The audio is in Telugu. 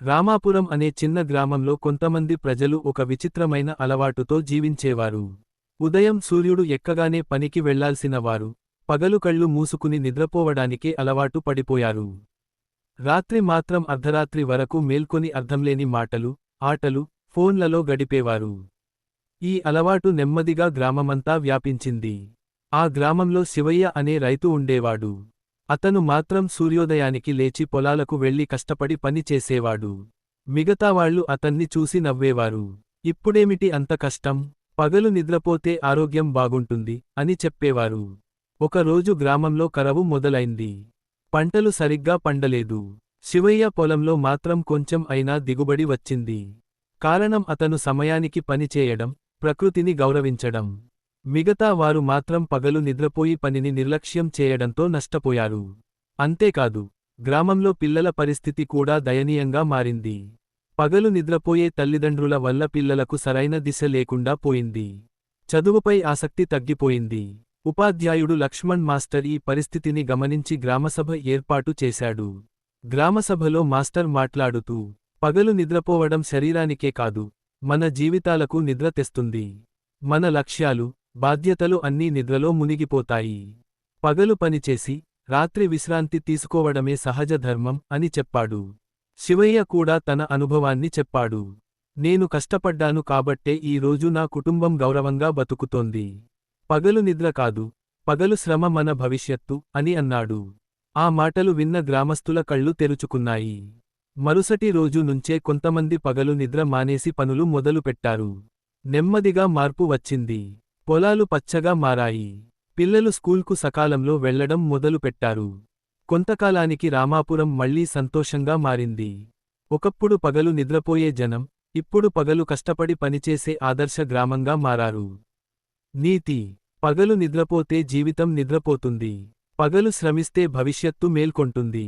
రామాపురం అనే చిన్న గ్రామంలో కొంతమంది ప్రజలు ఒక విచిత్రమైన అలవాటుతో జీవించేవారు. ఉదయం సూర్యుడు ఎక్కగానే పనికి వెళ్లాల్సిన వారు, పగలు కళ్ళు మూసుకుని నిద్రపోవడానికే అలవాటు పడిపోయారు. రాత్రి మాత్రం అర్ధరాత్రి వరకు మేల్కొని అర్థంలేని మాటలు, ఆటలు, ఫోన్లలో గడిపేవారు. ఈ అలవాటు నెమ్మదిగా గ్రామమంతా వ్యాపించింది. ఆ గ్రామంలో శివయ్య అనే రైతు ఉండేవాడు. అతను మాత్రం సూర్యోదయానికి లేచి పొలాలకు వెళ్లి కష్టపడి పని చేసేవాడు. మిగతావాళ్లు అతన్ని చూసి నవ్వేవారు. ఇప్పుడేమిటి అంత కష్టం? పగలు నిద్రపోతే ఆరోగ్యం బాగుంటుంది అని చెప్పేవారు. ఒకరోజు గ్రామంలో కరవు మొదలైంది. పంటలు సరిగ్గా పండలేదు. శివయ్య పొలంలో మాత్రం కొంచెం అయినా దిగుబడి వచ్చింది. కారణం అతను సమయానికి పనిచేయడం, ప్రకృతిని గౌరవించడం. మిగతా వారు మాత్రం పగలు నిద్రపోయి పనిని నిర్లక్ష్యం చేయడంతో నష్టపోయారు. అంతేకాదు, గ్రామంలో పిల్లల పరిస్థితి కూడా దయనీయంగా మారింది. పగలు నిద్రపోయే తల్లిదండ్రుల వల్ల పిల్లలకు సరైన దిశ లేకుండా పోయింది. చదువుపై ఆసక్తి తగ్గిపోయింది. ఉపాధ్యాయుడు లక్ష్మణ్ మాస్టర్ ఈ పరిస్థితిని గమనించి గ్రామసభ ఏర్పాటు చేశాడు. గ్రామసభలో మాస్టర్ మాట్లాడుతూ, పగలు నిద్రపోవడం శరీరానికే కాదు, మన జీవితాలకు నిద్ర తెస్తుంది. మన లక్ష్యాలు, బాధ్యతలు అన్నీ నిద్రలో మునిగిపోతాయి. పగలు పనిచేసి, రాత్రి విశ్రాంతి తీసుకోవడమే సహజ ధర్మం అని చెప్పాడు. శివయ్య కూడా తన అనుభవాన్ని చెప్పాడు. నేను కష్టపడ్డాను కాబట్టే ఈ రోజు నా కుటుంబం గౌరవంగా బతుకుతోంది. పగలు నిద్ర కాదు, పగలు శ్రమ మన భవిష్యత్తు అని అన్నాడు. ఆ మాటలు విన్న గ్రామస్తుల కళ్ళు తెరుచుకున్నాయి. మరుసటి రోజు నుంచే కొంతమంది పగలు నిద్ర మానేసి పనులు మొదలుపెట్టారు. నెమ్మదిగా మార్పు వచ్చింది. పొలాలు పచ్చగా మారాయి. పిల్లలు స్కూల్కు సకాలంలో వెళ్లడం మొదలుపెట్టారు. కొంతకాలానికి రామాపురం మళ్లీ సంతోషంగా మారింది. ఒకప్పుడు పగలు నిద్రపోయే జనం, ఇప్పుడు పగలు కష్టపడి పనిచేసే ఆదర్శ గ్రామంగా మారారు. నీతి: పగలు నిద్రపోతే జీవితం నిద్రపోతుంది. పగలు శ్రమిస్తే భవిష్యత్తు మేల్కొంటుంది.